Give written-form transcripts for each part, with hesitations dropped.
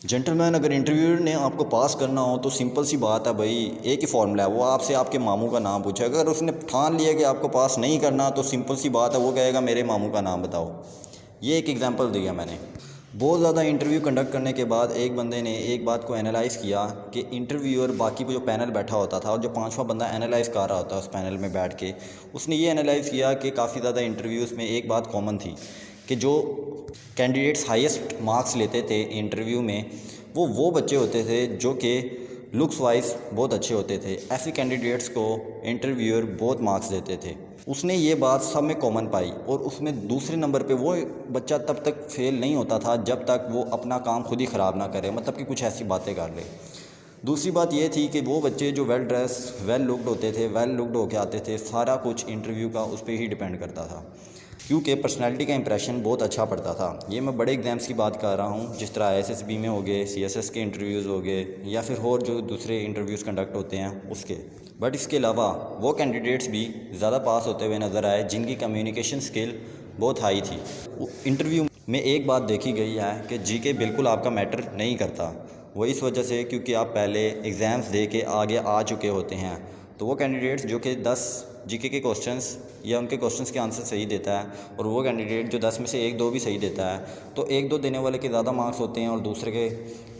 Gentleman, अगर interviewer ने आपको पास करना हो तो सिंपल सी बात है भाई, एक ही फॉर्मूला है। वो आपसे आपके मामू का नाम पूछे। अगर उसने ठान लिया कि आपको पास नहीं करना तो सिंपल सी बात है, वो कहेगा मेरे मामू का नाम बताओ। ये एक एग्जांपल दिया मैंने। बहुत ज़्यादा इंटरव्यू कंडक्ट करने के बाद एक बंदे ने एक बात को एनालाइज़ किया कि इंटरव्यूअर बाकी जो पैनल बैठा होता था और जो पांचवा बंदा एनालाइज़ कर रहा होता उस पैनल में बैठ के, उसने ये एनालाइज़ किया कि काफ़ी ज़्यादा इंटरव्यूज़ में एक बात कॉमन थी कि जो कैंडिडेट्स हाईएस्ट मार्क्स लेते थे इंटरव्यू में, वो बच्चे होते थे जो कि लुक्स वाइज बहुत अच्छे होते थे। ऐसे कैंडिडेट्स को इंटरव्यूअर बहुत मार्क्स देते थे। उसने ये बात सब में कॉमन पाई और उसमें दूसरे नंबर पे वो बच्चा तब तक फेल नहीं होता था जब तक वो अपना काम खुद ही ख़राब ना करे, मतलब कि कुछ ऐसी बातें कर ले। दूसरी बात ये थी कि वो बच्चे जो वेल ड्रेस वेल लुक्ड होते थे, वेल लुक्ड होके आते थे, सारा कुछ इंटरव्यू का उस पर ही डिपेंड करता था, क्योंकि पर्सनैलिटी का इंप्रेशन बहुत अच्छा पड़ता था। ये मैं बड़े एग्ज़ाम्स की बात कर रहा हूँ, जिस तरह SSB में हो गए, CSS के इंटरव्यूज़ हो गए, या फिर और जो दूसरे इंटरव्यूज़ कंडक्ट होते हैं उसके। बट इसके अलावा वो कैंडिडेट्स भी ज़्यादा पास होते हुए नज़र आए जिनकी कम्युनिकेशन स्किल बहुत हाई थी। इंटरव्यू में एक बात देखी गई है कि GK बिल्कुल आपका मैटर नहीं करता। वो इस वजह से क्योंकि आप पहले एग्ज़ाम्स दे के आगे आ चुके होते हैं। तो वो कैंडिडेट्स जो कि 10 GK के क्वेश्चंस या उनके क्वेश्चंस के आंसर सही देता है, और वो कैंडिडेट जो 10 में से 1-2 भी सही देता है, तो 1-2 देने वाले के ज़्यादा मार्क्स होते हैं और दूसरे के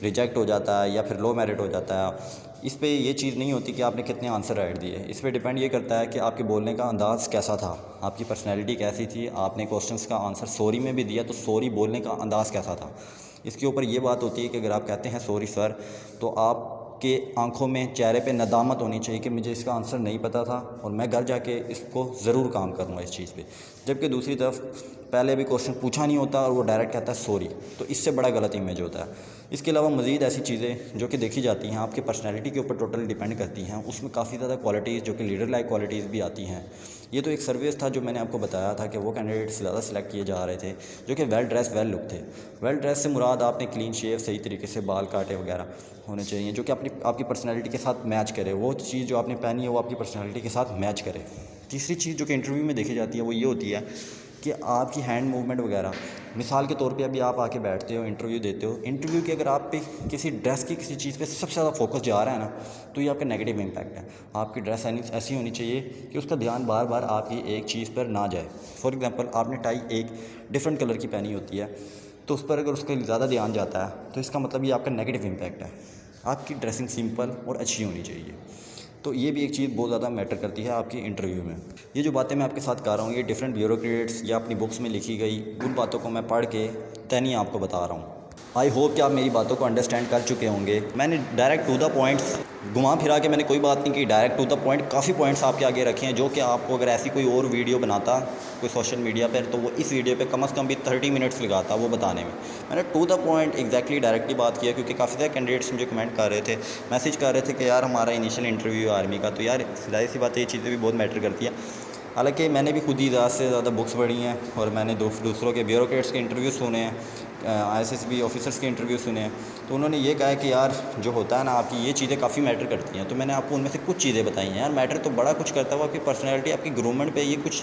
रिजेक्ट हो जाता है या फिर लो मेरिट हो जाता है। इस पे ये चीज़ नहीं होती कि आपने कितने आंसर राइट दिए। इस पे डिपेंड ये करता है कि आपके बोलने का अंदाज़ कैसा था, आपकी पर्सनैलिटी कैसी थी, आपने क्वेश्चंस का आंसर सॉरी में भी दिया तो सॉरी बोलने का अंदाज़ कैसा था। इसके ऊपर ये बात होती है कि अगर आप कहते हैं सॉरी सर, तो आप के आंखों में, चेहरे पे नदामत होनी चाहिए कि मुझे इसका आंसर नहीं पता था और मैं घर जाके इसको ज़रूर काम करूँगा इस चीज़ पे। जबकि दूसरी तरफ पहले भी क्वेश्चन पूछा नहीं होता और वो डायरेक्ट कहता है सॉरी, तो इससे बड़ा गलत इमेज होता है। इसके अलावा मज़ीद ऐसी चीज़ें जो कि देखी जाती हैं, आपके पर्सनैलिटी के ऊपर टोटल डिपेंड करती हैं। उसमें काफ़ी ज़्यादा क्वालिटीज़ जो कि लीडर लाइक क्वालिटीज़ भी आती हैं। ये तो एक सर्विस था जो मैंने आपको बताया था कि वो कैंडिडेट्स ज़्यादा सिलेक्ट किए जा रहे थे जो कि वेल ड्रेस वेल लुक थे। वेल ड्रेस से मुराद आपने क्लीन शेव, सही तरीके से बाल काटे वगैरह होने चाहिए, जो कि आपकी पर्सनैलिटी के साथ मैच करे। वो चीज़ जो आपने पहनी है वो आपकी पर्सनैलिटी के साथ मैच करे। तीसरी चीज़ जो कि इंटरव्यू में देखी जाती है वो ये होती है कि आपकी हैंड मूवमेंट वगैरह। मिसाल के तौर पे अभी आप आके बैठते हो, इंटरव्यू देते हो, इंटरव्यू के अगर आप पे किसी ड्रेस की किसी चीज़ पे सबसे ज़्यादा फोकस जा रहा है ना, तो ये आपका नेगेटिव इम्पैक्ट है। आपकी ड्रेस ऐसी होनी चाहिए कि उसका ध्यान बार बार आपकी एक चीज़ पर ना जाए। फॉर एग्ज़ाम्पल, आपने टाई एक डिफरेंट कलर की पहनी होती है, तो उस पर अगर उसका ज़्यादा ध्यान जाता है तो इसका मतलब ये आपका नेगेटिव इम्पैक्ट है। आपकी ड्रेसिंग सिंपल और अच्छी होनी चाहिए। तो ये भी एक चीज़ बहुत ज़्यादा मैटर करती है आपकी इंटरव्यू में। ये जो बातें मैं आपके साथ कर रहा हूँ, ये डिफरेंट ब्यूरोक्रेट्स या अपनी बुक्स में लिखी गई उन बातों को मैं पढ़ के तैनी आपको बता रहा हूँ। आई होप कि आप मेरी बातों को अंडरस्टैंड कर चुके होंगे। मैंने डायरेक्ट टू द पॉइंट्स, घुमा फिरा के मैंने कोई बात नहीं की, डायरेक्ट टू द पॉइंट काफ़ी पॉइंट्स आपके आगे रखे हैं, जो कि आपको अगर ऐसी कोई और वीडियो बनाता कोई सोशल मीडिया पर, तो वो इस वीडियो पे कम से कम भी 30 मिनट्स लगाता वो बताने में। मैंने to the point exactly directly बात किया, क्योंकि काफ़ी सारे कैंडिडेट्स मुझे कमेंट कर रहे थे, मैसेज कर रहे थे कि यार हमारा इनिशियल इंटरव्यू आर्मी का, तो यार जाहिर सी बात है ये चीज़ें भी बहुत मैटर करती हैं। हालांकि मैंने भी खुद ही ज़्यादा से ज़्यादा बुक्स पढ़ी हैं और मैंने दूसरों के ब्यूरोक्रेट्स के इंटरव्यू सुने हैं, ISSB ऑफिसर्स के इंटरव्यू सुने हैं, तो उन्होंने ये कहा है कि यार जो होता है ना, आपकी ये चीज़ें काफ़ी मैटर करती हैं। तो मैंने आपको उनमें से कुछ चीज़ें बताई हैं। यार मैटर तो बड़ा कुछ करता हुआ, आपकी पर्सनैलिटी, आपकी ग्रूवमेंट पे ये कुछ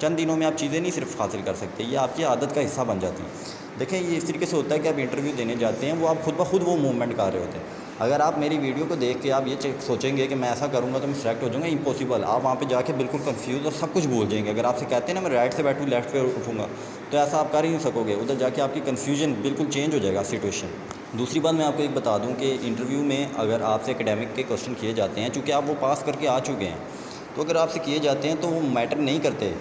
चंद दिनों में आप चीज़ें नहीं सिर्फ हासिल कर सकते, ये आपकी आदत का हिस्सा बन जाती है। देखें, ये इस तरीके से होता है कि आप इंटरव्यू देने जाते हैं, वो आप खुद ब खुद वो मूवमेंट कर रहे होते हैं। अगर आप मेरी वीडियो को देख के आप ये सोचेंगे कि मैं ऐसा करूँगा तो मैं सिलेक्ट हो जाऊँगा, इम्पॉसिबल। आप वहाँ पे जाके बिल्कुल कंफ्यूज और सब कुछ भूल जाएंगे। अगर आपसे कहते हैं ना मैं राइट से बैठूँ लेफ्ट पे उठूँगा, तो ऐसा आप कर ही नहीं सकोगे। उधर जाके आपकी कन्फ्यूजन बिल्कुल चेंज हो जाएगा सिचुएशन। दूसरी बात मैं आपको एक बता दूं कि इंटरव्यू में अगर आपसे एकेडमिक के क्वेश्चन किए जाते हैं, चूँकि आप वो पास करके आ चुके हैं, तो अगर आपसे किए जाते हैं तो वो मैटर नहीं करते।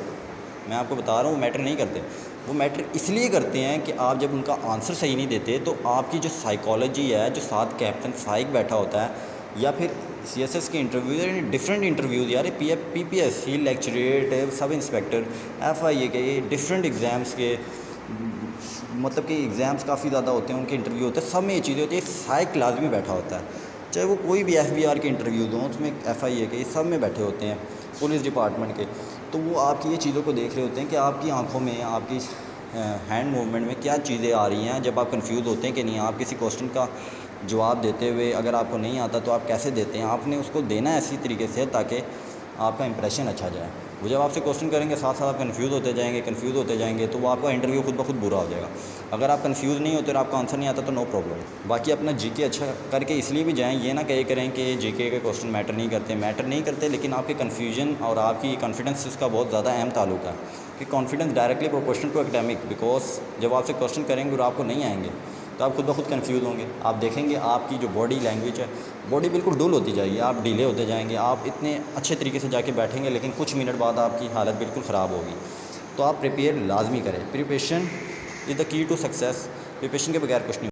मैं आपको बता रहा हूँ, मैटर नहीं करते। वो मैटर इसलिए करते हैं कि आप जब उनका आंसर सही नहीं देते तो आपकी जो साइकोलॉजी है, जो साथ कैप्टन साइक बैठा होता है, या फिर CSS के इंटरव्यू, डिफरेंट इंटरव्यूज़, यार PPSC, lecturette, sub inspector, FIA के, ये डिफरेंट एग्ज़ाम्स के, मतलब कि एग्ज़ाम्स काफ़ी ज़्यादा होते हैं, उनके इंटरव्यू होते हैं, सब में ये चीज़ें होती है। साइक लाजमी बैठा होता है, चाहे वो कोई भी FBR के इंटरव्यूज़ हों, उसमें FIA के, सब में बैठे होते हैं, पुलिस डिपार्टमेंट के। तो वो आपकी ये चीज़ों को देख रहे होते हैं कि आपकी आंखों में, आपकी हैंड मूवमेंट में क्या चीज़ें आ रही हैं। जब आप कंफ्यूज होते हैं कि नहीं, आप किसी क्वेश्चन का जवाब देते हुए अगर आपको नहीं आता तो आप कैसे देते हैं, आपने उसको देना ऐसी तरीके से ताकि आपका इंप्रेशन अच्छा जाए। वो जब आपसे क्वेश्चन करेंगे साथ साथ आप कंफ्यूज होते जाएंगे तो वो आपका इंटरव्यू खुद ब खुद बुरा हो जाएगा। अगर आप कंफ्यूज नहीं होते और आपका आंसर नहीं आता तो नो प्रॉब्लम। बाकी अपना जीके अच्छा करके इसलिए भी जाएँ, ये ना करें कि जीके के क्वेश्चन मैटर नहीं करते, लेकिन आपके कन्फ्यूजन और आपकी कॉन्फिडेंस इसका बहुत ज़्यादा अहम ताल्लुक है कि confidence directly proportional to academic. Because जब आपसे क्वेश्चन करेंगे और आपको नहीं आएंगे तो आप खुद ब खुद कन्फ्यूज़ होंगे। आप देखेंगे आपकी जो बॉडी लैंग्वेज है, बॉडी बिल्कुल डुल होती जाएगी, आप ढीले होते जाएंगे, आप इतने अच्छे तरीके से जाके बैठेंगे लेकिन कुछ मिनट बाद आपकी हालत बिल्कुल ख़राब होगी। तो आप प्रिपेयर लाजमी करें। Preparation is the key to success. Preparation के बगैर कुछ नहीं।